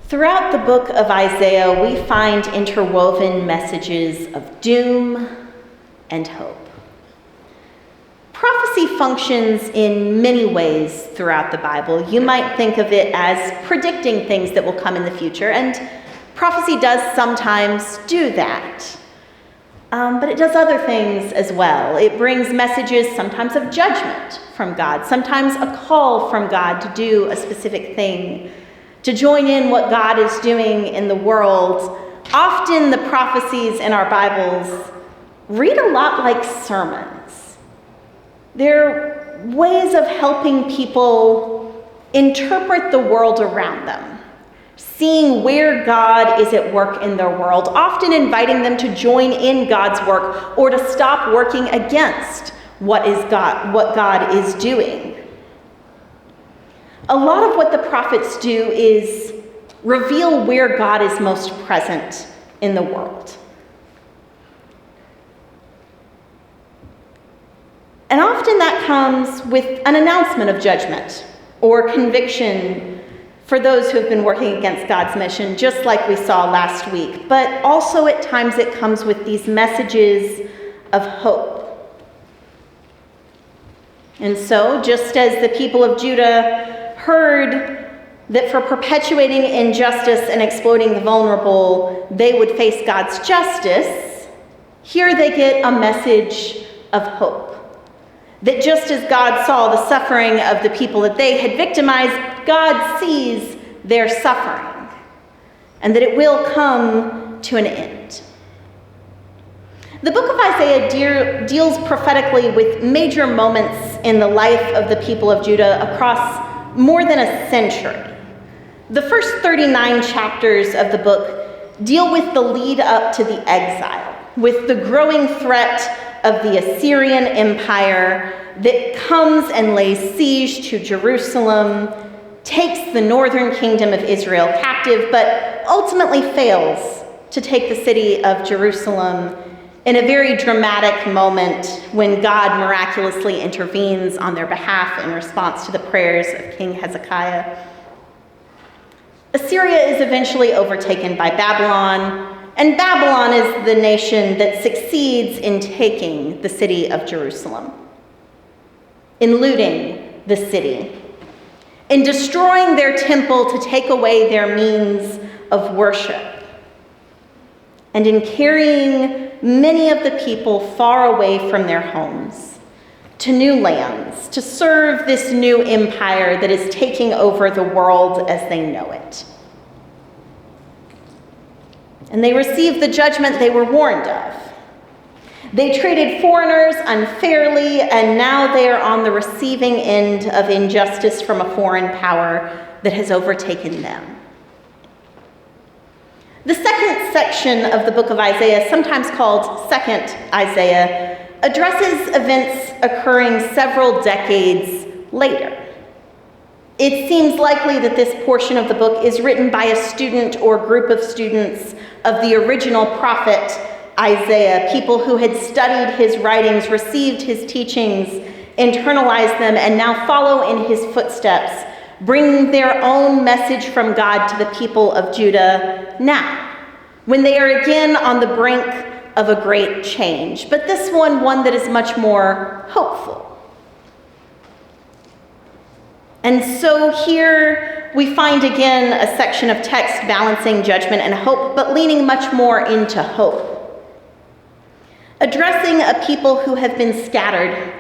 Throughout the book of Isaiah, we find interwoven messages of doom and hope. Prophecy functions in many ways throughout the Bible. You might think of it as predicting things that will come in the future, and prophecy does sometimes do that. But it does other things as well. It brings messages sometimes of judgment from God, sometimes a call from God to do a specific thing, to join in what God is doing in the world. Often the prophecies in our Bibles read a lot like sermons. They're ways of helping people interpret the world around them, seeing where God is at work in their world, often inviting them to join in God's work or to stop working against what God is doing. A lot of what the prophets do is reveal where God is most present in the world. And often that comes with an announcement of judgment or conviction for those who have been working against God's mission, just like we saw last week. But also at times it comes with these messages of hope. And so, just as the people of Judah heard that for perpetuating injustice and exploiting the vulnerable, they would face God's justice, here they get a message of hope. That just as God saw the suffering of the people that they had victimized, God sees their suffering, and that it will come to an end. The book of Isaiah deals prophetically with major moments in the life of the people of Judah across more than a century. The first 39 chapters of the book deal with the lead up to the exile, with the growing threat of the Assyrian Empire that comes and lays siege to Jerusalem, takes the northern kingdom of Israel captive, but ultimately fails to take the city of Jerusalem in a very dramatic moment when God miraculously intervenes on their behalf in response to the prayers of King Hezekiah. Assyria is eventually overtaken by Babylon, and Babylon is the nation that succeeds in taking the city of Jerusalem, in looting the city, in destroying their temple to take away their means of worship, and in carrying many of the people far away from their homes to new lands to serve this new empire that is taking over the world as they know it. And they received the judgment they were warned of. They treated foreigners unfairly, and now they are on the receiving end of injustice from a foreign power that has overtaken them. The second section of the book of Isaiah, sometimes called Second Isaiah, addresses events occurring several decades later. It seems likely that this portion of the book is written by a student or group of students of the original prophet Isaiah, people who had studied his writings, received his teachings, internalized them, and now follow in his footsteps, bringing their own message from God to the people of Judah now, when they are again on the brink of a great change. But this one that is much more hopeful. And so here we find again a section of text balancing judgment and hope, but leaning much more into hope. Addressing a people who have been scattered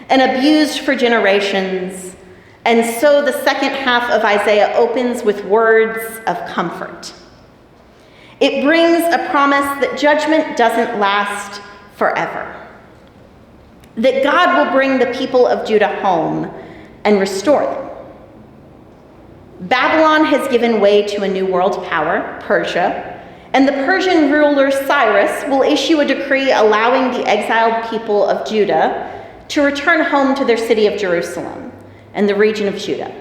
and abused for generations. And so the second half of Isaiah opens with words of comfort. It brings a promise that judgment doesn't last forever. That God will bring the people of Judah home and restore them. Babylon has given way to a new world power, Persia, and the Persian ruler Cyrus will issue a decree allowing the exiled people of Judah to return home to their city of Jerusalem and the region of Judah.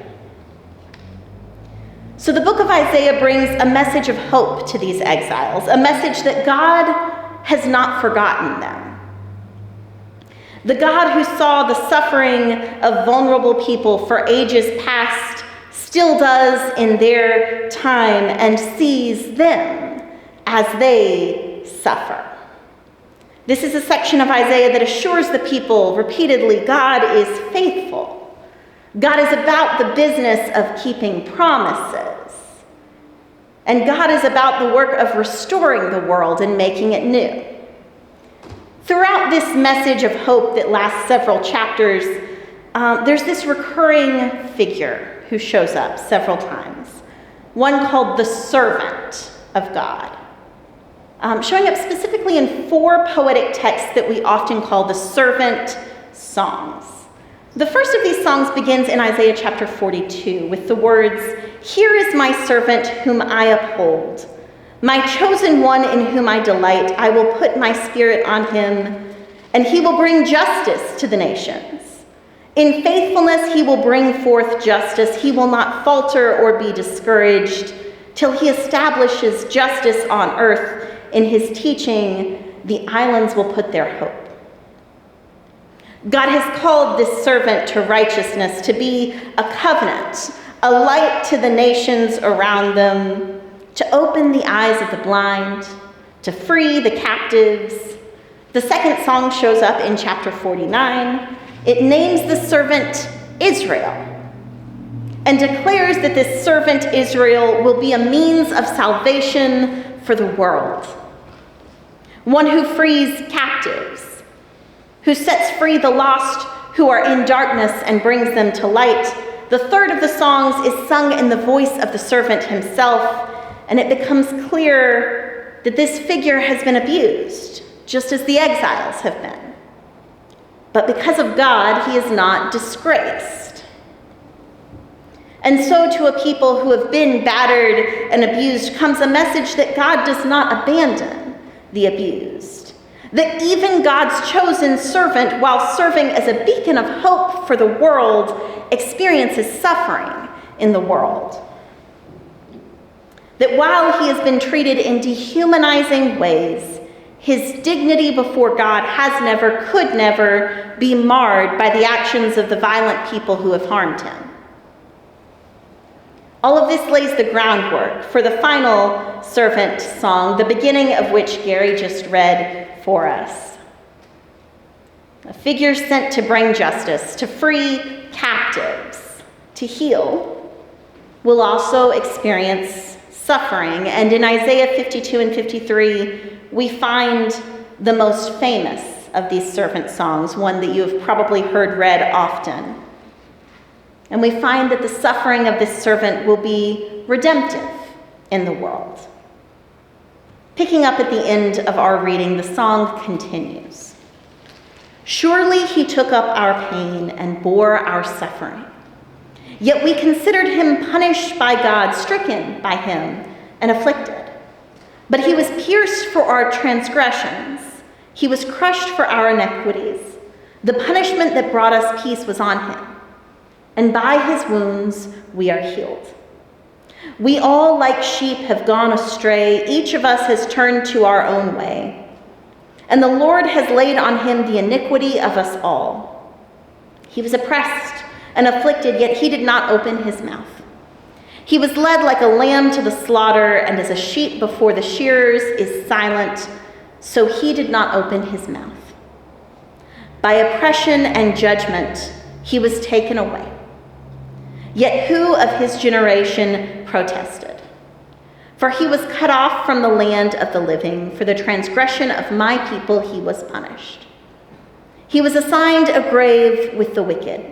So the book of Isaiah brings a message of hope to these exiles, a message that God has not forgotten them. The God who saw the suffering of vulnerable people for ages past still does in their time and sees them as they suffer. This is a section of Isaiah that assures the people repeatedly God is faithful. God is about the business of keeping promises. And God is about the work of restoring the world and making it new. Throughout this message of hope that lasts several chapters, there's this recurring figure who shows up several times, one called the servant of God, showing up specifically in 4 poetic texts that we often call the servant songs. The first of these songs begins in Isaiah chapter 42 with the words, "Here is my servant whom I uphold, my chosen one in whom I delight. I will put my spirit on him, and he will bring justice to the nations. In faithfulness he will bring forth justice. He will not falter or be discouraged till he establishes justice on earth. In his teaching, the islands will put their hope." God has called this servant to righteousness, to be a covenant, a light to the nations around them, to open the eyes of the blind, to free the captives. The second song shows up in chapter 49. It names the servant Israel and declares that this servant Israel will be a means of salvation for the world. One who frees captives, who sets free the lost who are in darkness and brings them to light. The third of the songs is sung in the voice of the servant himself, and it becomes clear that this figure has been abused, just as the exiles have been. But because of God, he is not disgraced. And so to a people who have been battered and abused comes a message that God does not abandon the abused. That even God's chosen servant, while serving as a beacon of hope for the world, experiences suffering in the world. That while he has been treated in dehumanizing ways, his dignity before God has never, could never be marred by the actions of the violent people who have harmed him. All of this lays the groundwork for the final servant song, the beginning of which Gary just read for us. A figure sent to bring justice, to free captives, to heal, will also experience suffering. And in Isaiah 52 and 53, we find the most famous of these servant songs, one that you have probably heard read often. And we find that the suffering of this servant will be redemptive in the world. Picking up at the end of our reading, the song continues. "Surely he took up our pain and bore our suffering. Yet we considered him punished by God, stricken by him, and afflicted. But he was pierced for our transgressions. He was crushed for our iniquities. The punishment that brought us peace was on him, and by his wounds we are healed. We all, like sheep, have gone astray. Each of us has turned to our own way. And the Lord has laid on him the iniquity of us all. He was oppressed and afflicted, yet he did not open his mouth. He was led like a lamb to the slaughter, and as a sheep before the shearers is silent, so he did not open his mouth. By oppression and judgment he was taken away. Yet who of his generation protested? For he was cut off from the land of the living. For the transgression of my people he was punished. He was assigned a grave with the wicked,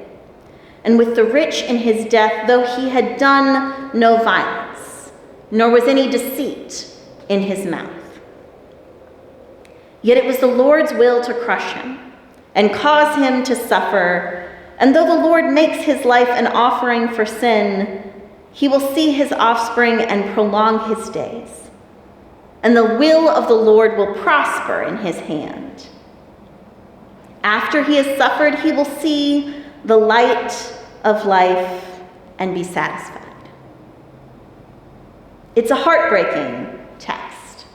and with the rich in his death, though he had done no violence, nor was any deceit in his mouth. Yet it was the Lord's will to crush him and cause him to suffer. And though the Lord makes his life an offering for sin, he will see his offspring and prolong his days. And the will of the Lord will prosper in his hand. After he has suffered, he will see the light of life and be satisfied." It's a heartbreaking text.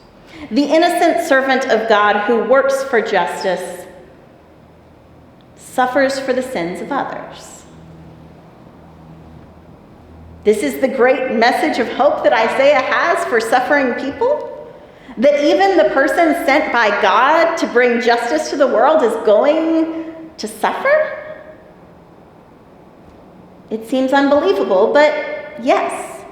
The innocent servant of God who works for justice suffers for the sins of others. This is the great message of hope that Isaiah has for suffering people? That even the person sent by God to bring justice to the world is going to suffer? It seems unbelievable, but yes.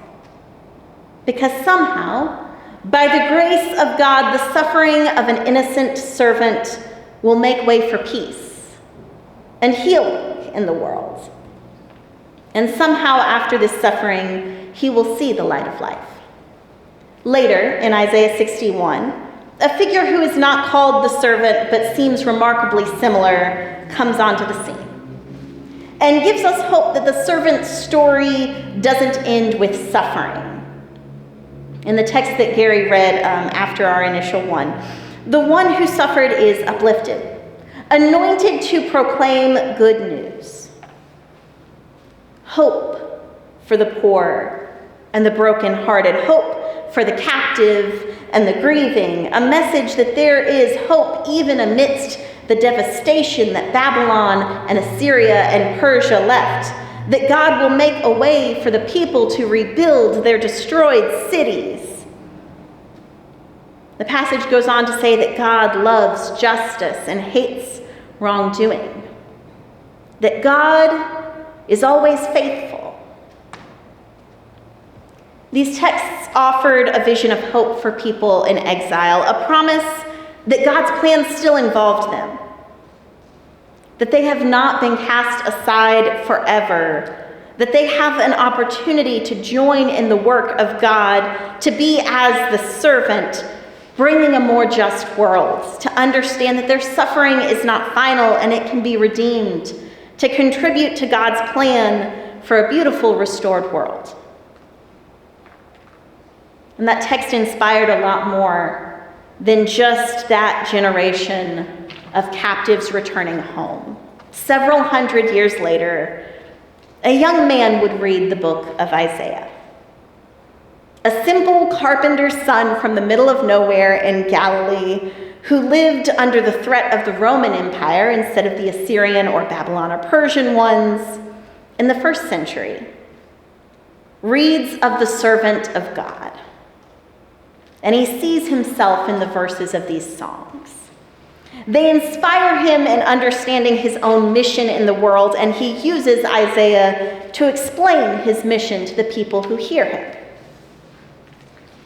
Because somehow, by the grace of God, the suffering of an innocent servant will make way for peace and healing in the world. And somehow after this suffering, he will see the light of life. Later, in Isaiah 61, a figure who is not called the servant but seems remarkably similar comes onto the scene and gives us hope that the servant's story doesn't end with suffering. In the text that Gary read after our initial one, the one who suffered is uplifted, anointed to proclaim good news. Hope for the poor and the brokenhearted, hope for the captive and the grieving, a message that there is hope even amidst the devastation that Babylon and Assyria and Persia left, that God will make a way for the people to rebuild their destroyed cities. The passage goes on to say that God loves justice and hates wrongdoing, that God is always faithful. These texts offered a vision of hope for people in exile, a promise that God's plan still involved them, that they have not been cast aside forever, that they have an opportunity to join in the work of God, to be as the servant, bringing a more just world, to understand that their suffering is not final and it can be redeemed, to contribute to God's plan for a beautiful restored world. And that text inspired a lot more than just that generation of captives returning home. Several hundred years later, a young man would read the book of Isaiah. A simple carpenter's son from the middle of nowhere in Galilee who lived under the threat of the Roman Empire instead of the Assyrian or Babylon or Persian ones in the first century, reads of the servant of God. And he sees himself in the verses of these songs. They inspire him in understanding his own mission in the world, and he uses Isaiah to explain his mission to the people who hear him.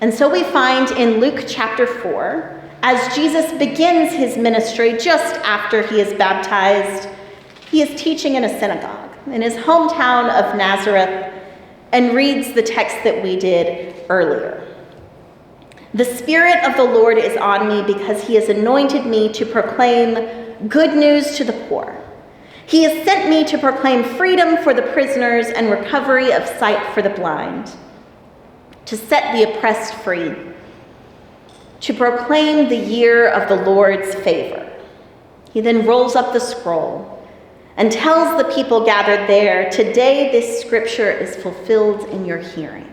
And so we find in Luke chapter 4, as Jesus begins his ministry just after he is baptized, he is teaching in a synagogue in his hometown of Nazareth and reads the text that we did earlier. The Spirit of the Lord is on me because he has anointed me to proclaim good news to the poor. He has sent me to proclaim freedom for the prisoners and recovery of sight for the blind, to set the oppressed free, to proclaim the year of the Lord's favor. He then rolls up the scroll and tells the people gathered there, "Today this scripture is fulfilled in your hearing."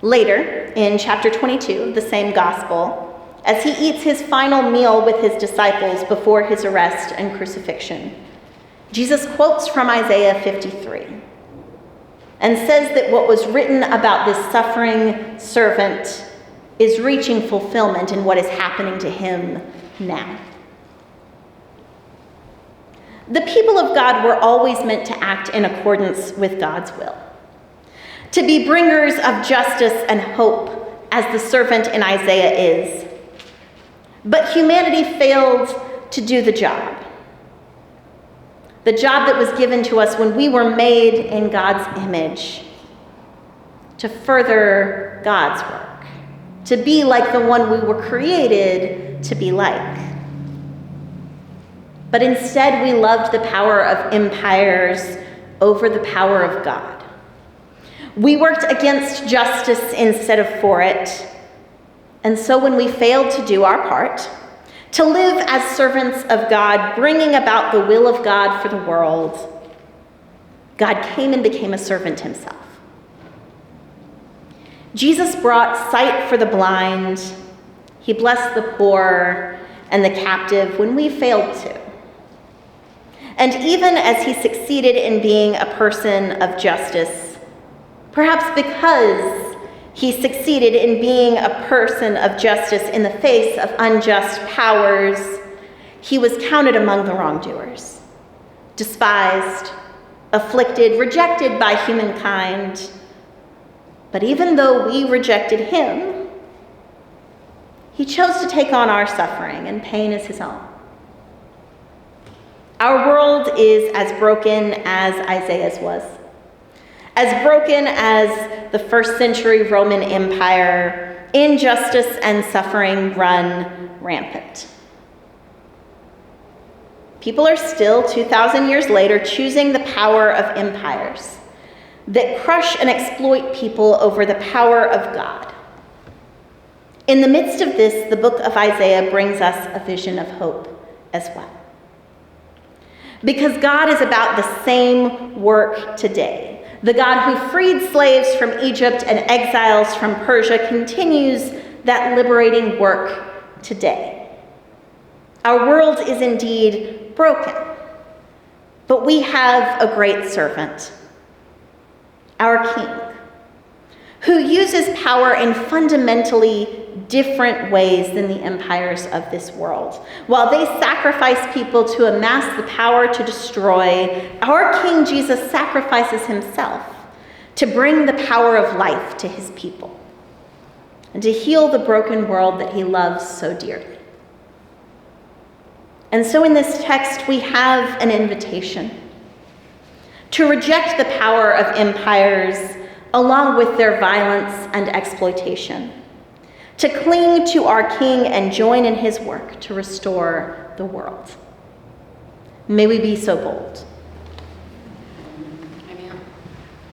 Later, in chapter 22 of the same gospel, as he eats his final meal with his disciples before his arrest and crucifixion, Jesus quotes from Isaiah 53 and says that what was written about this suffering servant is reaching fulfillment in what is happening to him now. The people of God were always meant to act in accordance with God's will, to be bringers of justice and hope, as the servant in Isaiah is. But humanity failed to do the job that was given to us when we were made in God's image, to further God's work, to be like the one we were created to be like. But instead, we loved the power of empires over the power of God. We worked against justice instead of for it. And so when we failed to do our part, to live as servants of God, bringing about the will of God for the world, God came and became a servant himself. Jesus brought sight for the blind. He blessed the poor and the captive when we failed to. And even as he succeeded in being a person of justice, Perhaps because he succeeded in being a person of justice in the face of unjust powers, he was counted among the wrongdoers, despised, afflicted, rejected by humankind. But even though we rejected him, he chose to take on our suffering and pain as his own. Our world is as broken as Isaiah's was, as broken as the first century Roman Empire. Injustice and suffering run rampant. People are still, 2,000 years later, choosing the power of empires that crush and exploit people over the power of God. In the midst of this, the book of Isaiah brings us a vision of hope as well. Because God is about the same work today. The God who freed slaves from Egypt and exiles from Persia continues that liberating work today. Our world is indeed broken, but we have a great servant, our King, who uses power in fundamentally different ways than the empires of this world. While they sacrifice people to amass the power to destroy, our King Jesus sacrifices himself to bring the power of life to his people and to heal the broken world that he loves so dearly. And so in this text, we have an invitation to reject the power of empires along with their violence and exploitation, to cling to our King and join in his work to restore the world. May we be so bold.